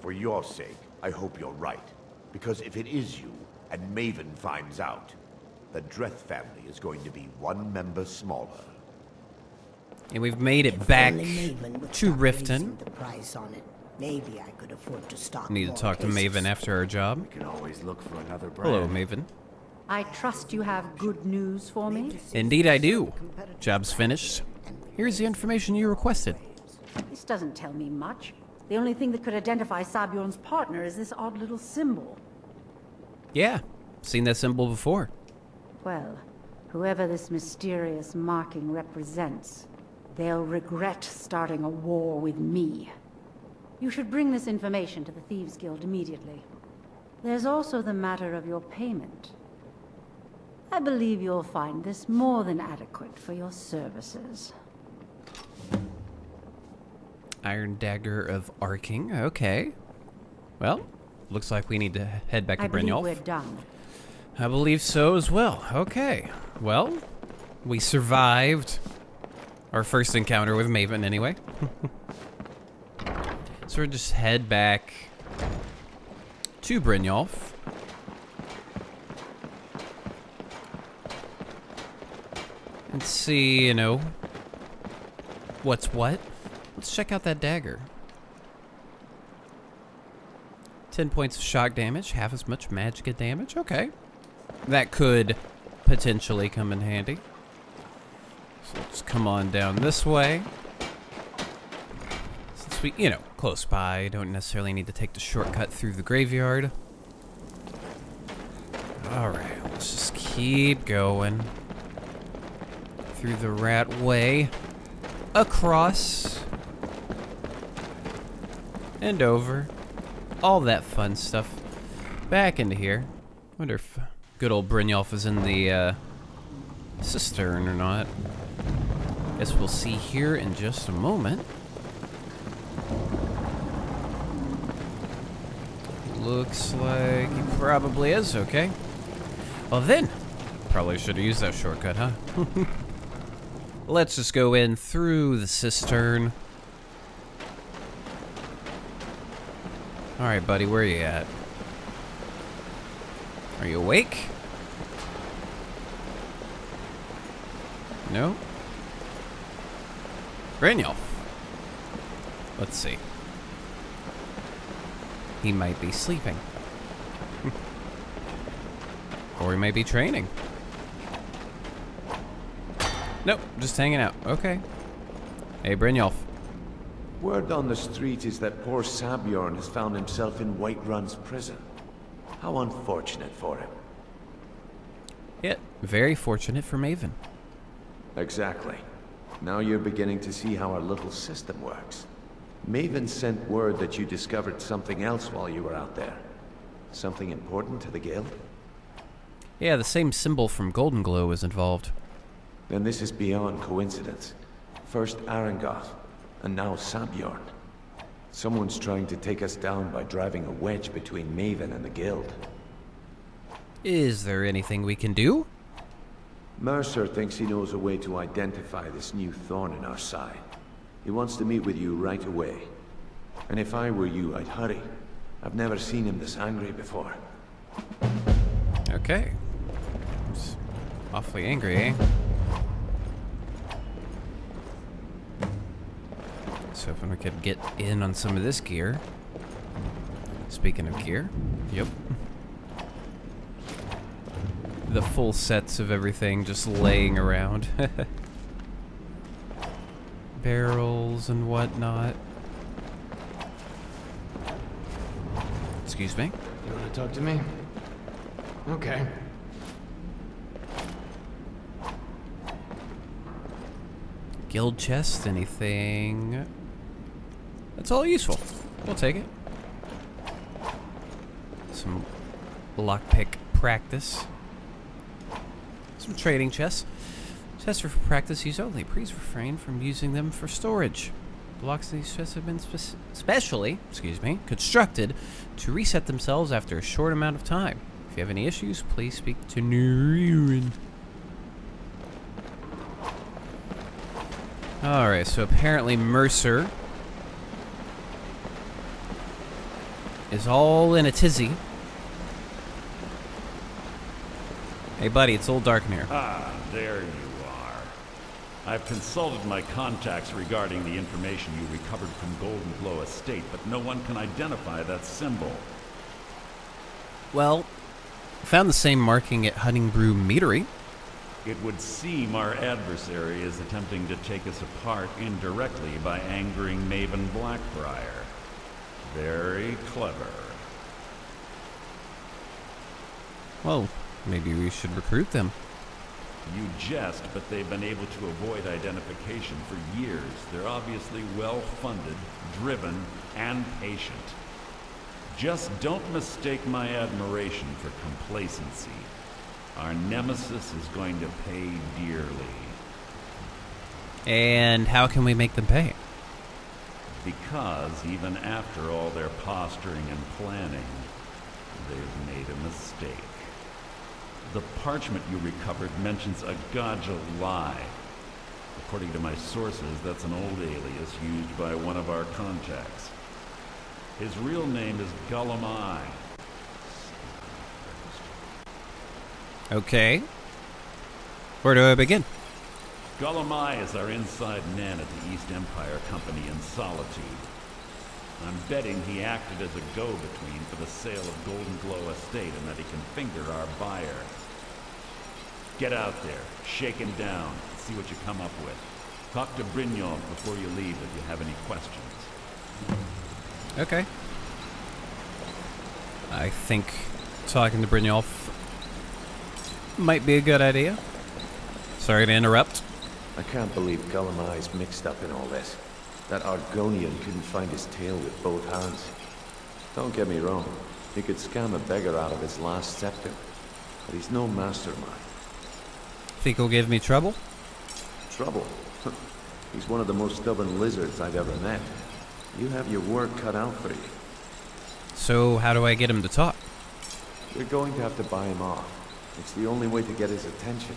for your sake, I hope you're right. Because if it is you, and Maven finds out, the Dreth family is going to be one member smaller. And we've made it back to Riften. The price on it. Maybe I could afford to stock Need to more talk to cases. Maven after our job. We can always look for another brand. Hello, Maven. I trust you have good news for me. Indeed I do. Job's finished. Here's the information you requested. This doesn't tell me much. The only thing that could identify Sabjorn's partner is this odd little symbol. Yeah, seen that symbol before. Well, whoever this mysterious marking represents, they'll regret starting a war with me. You should bring this information to the Thieves Guild immediately. There's also the matter of your payment. I believe you'll find this more than adequate for your services. Iron Dagger of Arcing. Okay. Well, looks like we need to head back to Brynjolf. I believe we're done. I believe so as well. Okay. Well, we survived our first encounter with Maven anyway. So we'll just head back to Brynjolf. And see, you know, what's what. Let's check out that dagger. 10 points of shock damage, half as much magicka damage. Okay. That could potentially come in handy. So let's come on down this way. Since we, you know, close by, don't necessarily need to take the shortcut through the graveyard. Alright, let's just keep going. Through the rat way. Across. And over. All that fun stuff. Back into here. Wonder if good old Brynjolf is in the cistern or not. Guess we'll see here in just a moment. Looks like he probably is, okay. Well then, probably should have used that shortcut, huh? Let's just go in through the cistern. Alright, buddy, where are you at? Are you awake? No? Brynjolf. Let's see. He might be sleeping. Or he might be training. Nope, just hanging out. Okay. Hey, Brynjolf. Word on the street is that poor Sabjorn has found himself in Whiterun's prison. How unfortunate for him. Yeah, very fortunate for Maven. Exactly. Now you're beginning to see how our little system works. Maven sent word that you discovered something else while you were out there. Something important to the guild? Yeah, the same symbol from Golden Glow is involved. Then this is beyond coincidence. First Arangoth, and now Sabjorn. Someone's trying to take us down by driving a wedge between Maven and the guild. Is there anything we can do? Mercer thinks he knows a way to identify this new thorn in our side. He wants to meet with you right away. And if I were you, I'd hurry. I've never seen him this angry before. Okay. He's awfully angry, eh? So if we could get in on some of this gear. Speaking of gear, yep. The full sets of everything just laying around. Barrels and whatnot. Excuse me? You want to talk to me? Okay. Guild chest, anything? That's all useful. We'll take it. Some lockpick practice. Some trading chests. Chests are for practice use only. Please refrain from using them for storage. Blocks in these chests have been specially, constructed to reset themselves after a short amount of time. If you have any issues, please speak to Nurin. Alright, so apparently Mercer is all in a tizzy. Hey, buddy, it's a little dark in here. Ah, there you are. I've consulted my contacts regarding the information you recovered from Golden Glow Estate, but no one can identify that symbol. Well, found the same marking at Huntingbrew Meadery. It would seem our adversary is attempting to take us apart indirectly by angering Maven Blackbriar. Very clever. Well, maybe we should recruit them. You jest, but they've been able to avoid identification for years. They're obviously well-funded, driven, and patient. Just don't mistake my admiration for complacency. Our nemesis is going to pay dearly. And how can we make them pay? Because even after all their posturing and planning, they've made a mistake. The parchment you recovered mentions a Gaja lie. According to my sources, that's an old alias used by one of our contacts. His real name is Gullumai. Okay. Where do I begin? Gullumai is our inside man at the East Empire Company in Solitude. I'm betting he acted as a go-between for the sale of Golden Glow Estate and that he can finger our buyer. Get out there, shake him down, and see what you come up with. Talk to Brynjolf before you leave if you have any questions. Okay. I think talking to Brynjolf might be a good idea. Sorry to interrupt. I can't believe Gullumai's mixed up in all this. That Argonian couldn't find his tail with both hands. Don't get me wrong, he could scam a beggar out of his last scepter, but he's no mastermind. Think he'll give me trouble? Trouble? He's one of the most stubborn lizards I've ever met. You have your work cut out for you. So how do I get him to talk? You're going to have to buy him off. It's the only way to get his attention.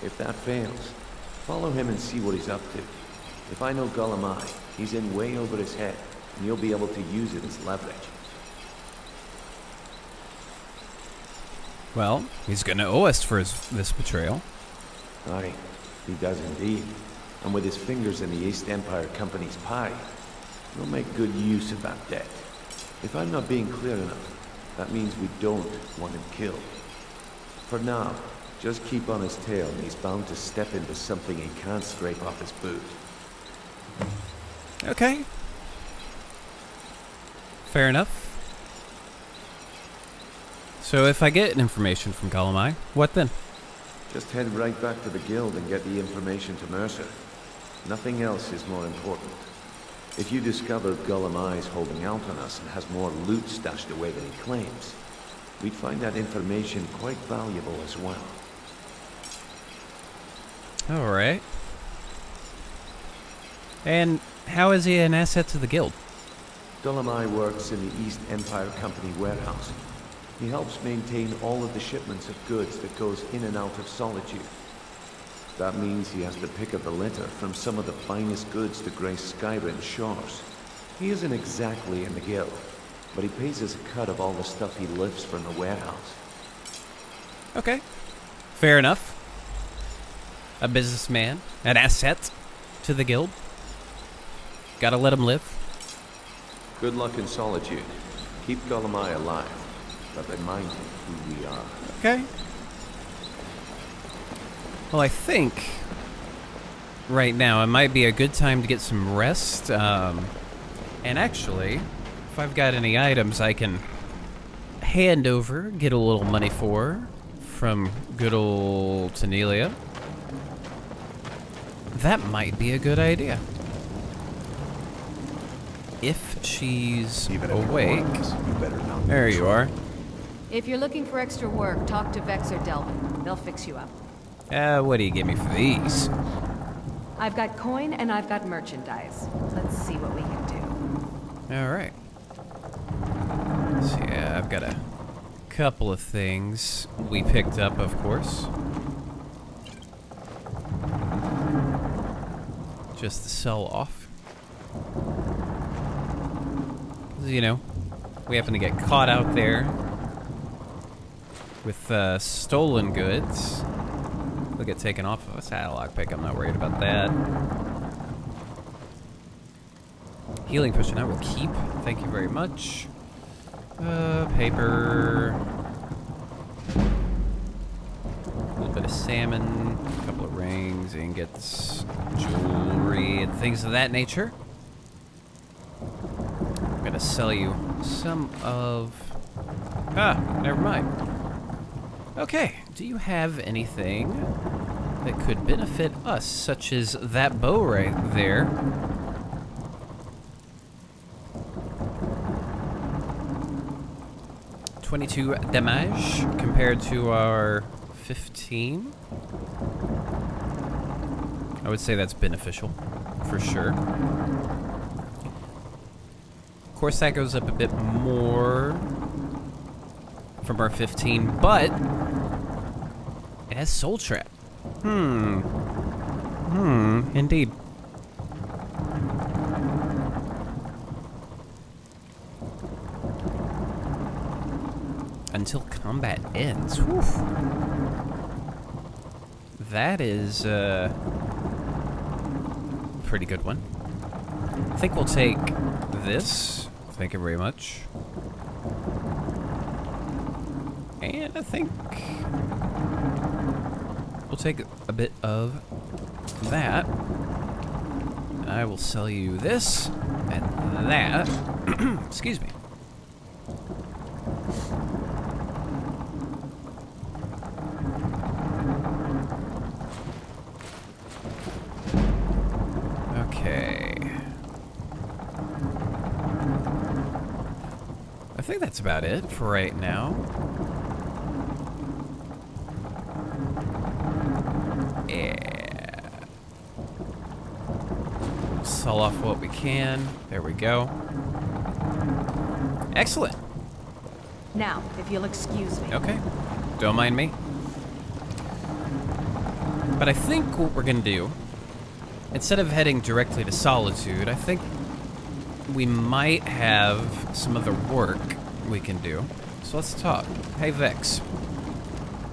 If that fails, follow him and see what he's up to. If I know Gullumai, he's in way over his head, and you'll be able to use it as leverage. Well, he's gonna owe us for this betrayal. Aye, he does indeed. And with his fingers in the East Empire Company's pie, he'll make good use of that debt. If I'm not being clear enough, that means we don't want him killed. For now, just keep on his tail and he's bound to step into something he can't scrape off his boot. Okay. Fair enough. So if I get information from Gullumai, what then? Just head right back to the guild and get the information to Mercer. Nothing else is more important. If you discover Gullumai's holding out on us and has more loot stashed away than he claims, we'd find that information quite valuable as well. Alright. And how is he an asset to the guild? Gullumai works in the East Empire Company warehouse. He helps maintain all of the shipments of goods that goes in and out of Solitude. That means he has to pick up the litter from some of the finest goods to grace Skyrim's shores. He isn't exactly in the guild, but he pays us a cut of all the stuff he lifts from the warehouse. Okay. Fair enough. A businessman, an asset to the guild. Gotta let him live. Good luck in Solitude. Keep Gullumai alive, but remind him who we are. Okay. Well, I think right now it might be a good time to get some rest. And actually, if I've got any items I can hand over, get a little money for from good old Tanelia, that might be a good idea. If she's awake. There you are. If you're looking for extra work, talk to Vex or Delvin. They'll fix you up. What do you give me for these? I've got coin and I've got merchandise. Let's see what we can do. Alright. So yeah, I've got a couple of things we picked up, of course. Just to sell off. You know, we happen to get caught out there with stolen goods, we'll get taken off of us. Lockpick, I'm not worried about that. Healing potion I will keep. Thank you very much. Paper. A little bit of salmon. A couple of rings, ingots, jewelry, and things of that nature. I'm gonna sell you some of... never mind. Okay, do you have anything that could benefit us, such as that bow right there? $22 damage compared to our 15. I would say that's beneficial, for sure. Of course, that goes up a bit more from our 15, but it has Soul Trap. Indeed. Until combat ends. Whew. That is a pretty good one. I think we'll take this. Thank you very much. And I think we'll take a bit of that. And I will sell you this and that. Excuse me. I think that's about it for right now. Yeah. Sell off what we can. There we go. Excellent. Now, if you'll excuse me. Okay. Don't mind me. But I think what we're gonna do, instead of heading directly to Solitude, I think we might have some other work we can do. So let's talk. Hey, Vex.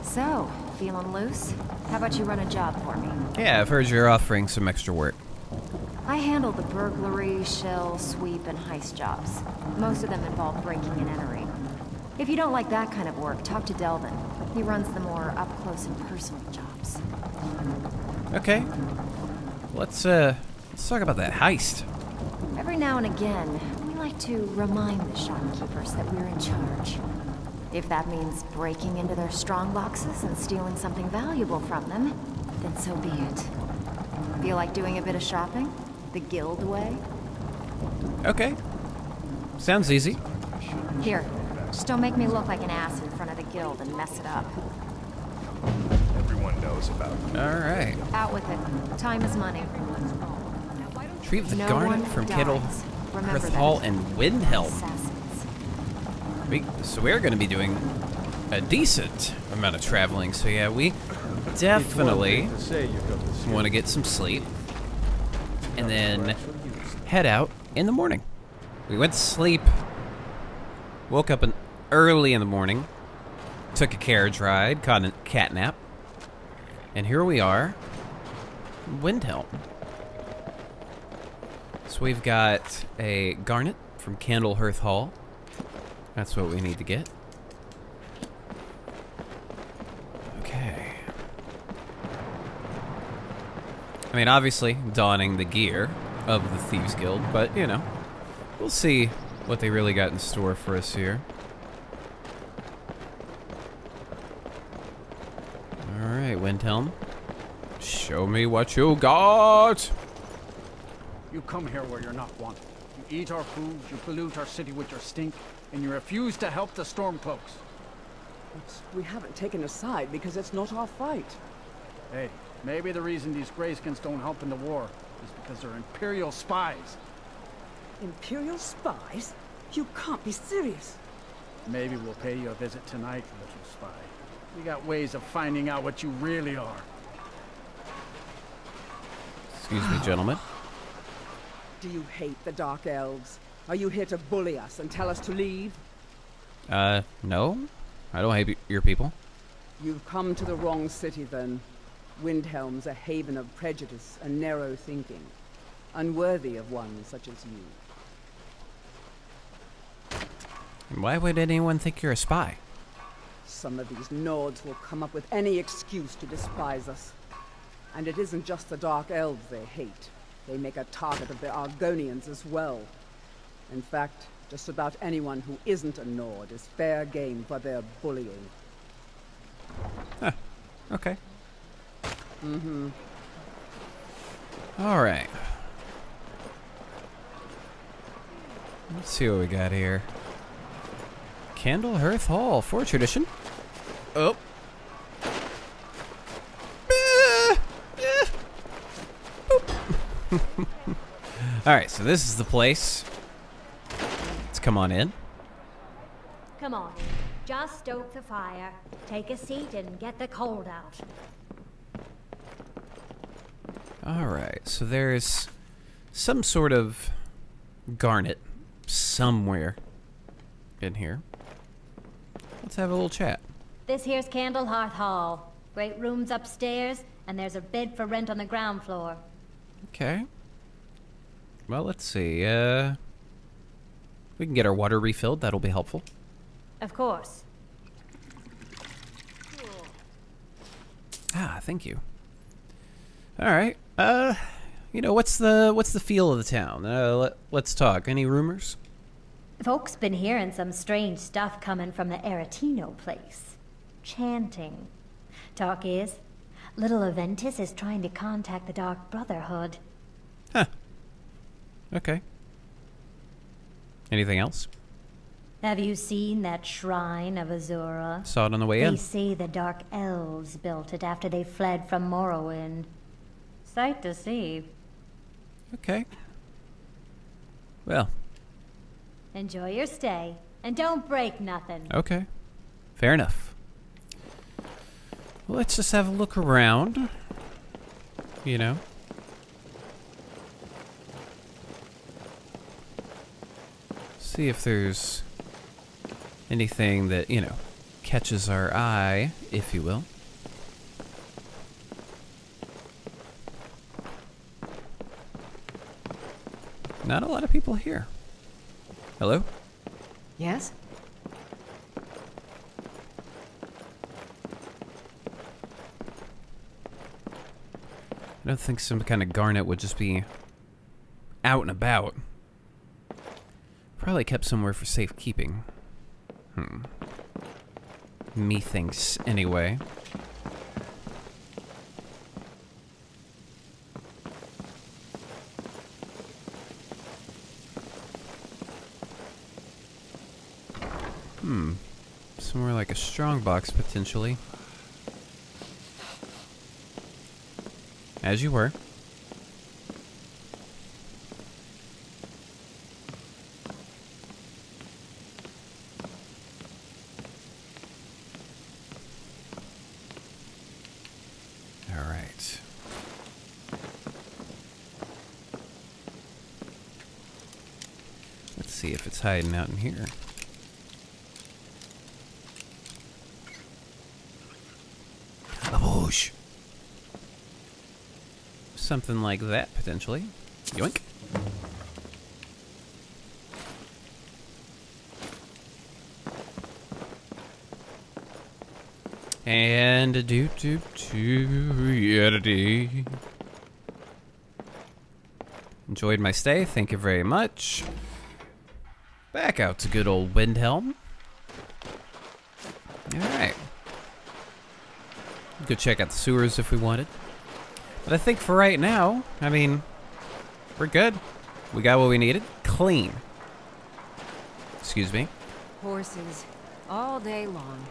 So, feeling loose? How about you run a job for me? Yeah, I've heard you're offering some extra work. I handle the burglary, shell, sweep, and heist jobs. Most of them involve breaking and entering. If you don't like that kind of work, talk to Delvin. He runs the more up-close and personal jobs. Okay. Let's talk about that heist. Every now and again, we like to remind the shopkeepers that we're in charge. If that means breaking into their strong boxes and stealing something valuable from them, then so be it. Feel like doing a bit of shopping? The guild way? Okay. Sounds easy. Here, just don't make me look like an ass in front of the guild and mess it up. Everyone knows about it. Alright. Out with it. Time is money. Retrieve the No garnet one from dies. Remember that. Earthhall and Windhelm. Assassins. So we're going to be doing a decent amount of traveling. So yeah, we definitely want to get some sleep and then head out in the morning. We went to sleep, woke up early in the morning, took a carriage ride, caught a cat nap, and here we are, Windhelm. So we've got a garnet from Candlehearth Hall. That's what we need to get. Okay. I mean, obviously, donning the gear of the Thieves Guild, but, you know, we'll see what they really got in store for us here. Alright, Windhelm. Show me what you got! You come here where you're not wanted. You eat our food, you pollute our city with your stink, and you refuse to help the Stormcloaks. We haven't taken a side because it's not our fight. Hey, maybe the reason these Greyskins don't help in the war is because they're Imperial spies. Imperial spies? You can't be serious. Maybe we'll pay you a visit tonight, little spy. We got ways of finding out what you really are. Excuse me, gentlemen. Do you hate the Dark Elves? Are you here to bully us and tell us to leave? No. I don't hate your people. You've come to the wrong city, then. Windhelm's a haven of prejudice and narrow thinking, unworthy of one such as you. And why would anyone think you're a spy? Some of these Nords will come up with any excuse to despise us. And it isn't just the Dark Elves they hate. They make a target of the Argonians as well. In fact, just about anyone who isn't a Nord is fair game for their bullying. Huh. Okay. Mm-hmm. Alright. Let's see what we got here. Candlehearth Hall for tradition. Oh. Alright, so this is the place. Let's come on in. Come on. Just stoke the fire, take a seat, and get the cold out. Alright, so there's some sort of garnet somewhere in here. Let's have a little chat. This here's Candlehearth Hall. Great rooms upstairs, and there's a bed for rent on the ground floor. Okay. Well, let's see. We can get our water refilled. That'll be helpful. Of course. Ah, thank you. All right. You know, what's the feel of the town? Let's talk. Any rumors? Folks been hearing some strange stuff coming from the Aretino place. Chanting. Talk is, little Aventus is trying to contact the Dark Brotherhood. Huh. Okay. Anything else? Have you seen that shrine of Azura? Saw it on the way in. They say the Dark Elves built it after they fled from Morrowind. Sight to see. Okay. Well. Enjoy your stay, and don't break nothing. Okay. Fair enough. Well, let's just have a look around. You know. See if there's anything that, you know, catches our eye, if you will. Not a lot of people here. Hello? Yes? I don't think some kind of garnet would just be out and about. Probably kept somewhere for safekeeping. Methinks, anyway. Somewhere like a strongbox, potentially. As you were. All right. Let's see if it's hiding out in here. A bush. Something like that, potentially. Yoink. And a yaddy. Enjoyed my stay, thank you very much. Back out to good old Windhelm. Alright. Go check out the sewers if we wanted. But I think for right now, I mean, we're good. We got what we needed. Clean. Excuse me. Horses. All day long.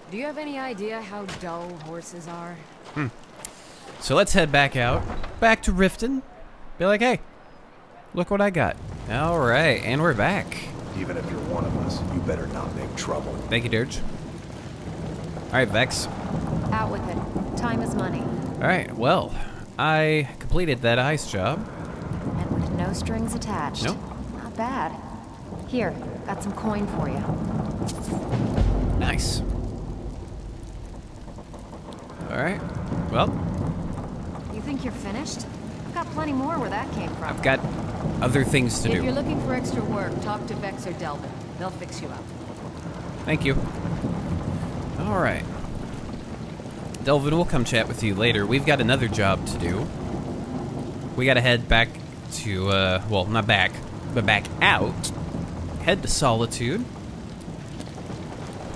Do you have any idea how dull horses are? So let's head back out. Back to Riften. Be like, hey, look what I got. Alright, and we're back. Even if you're one of us, you better not make trouble. Thank you, Dirge. Alright, Vex. Out with it. Time is money. Alright, well, I completed that heist job. And with no strings attached. Nope. Not Not bad. Here, got some coin for you. Nice. Alright. Well, You think you're finished? I've got plenty more where that came from. I've got other things to If do. you're looking for extra work, talk to Vex or Delvin. They'll fix you up. Thank you. Alright. Delvin, we'll come chat with you later. We've got another job to do. We gotta head back to, well, not back, but back out. Head to Solitude.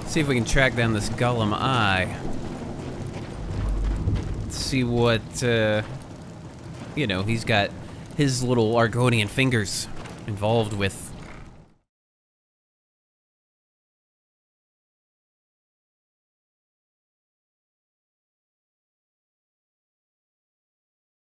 See if we can track down this Golem Eye. See what, you know, he's got his little Argonian fingers involved with.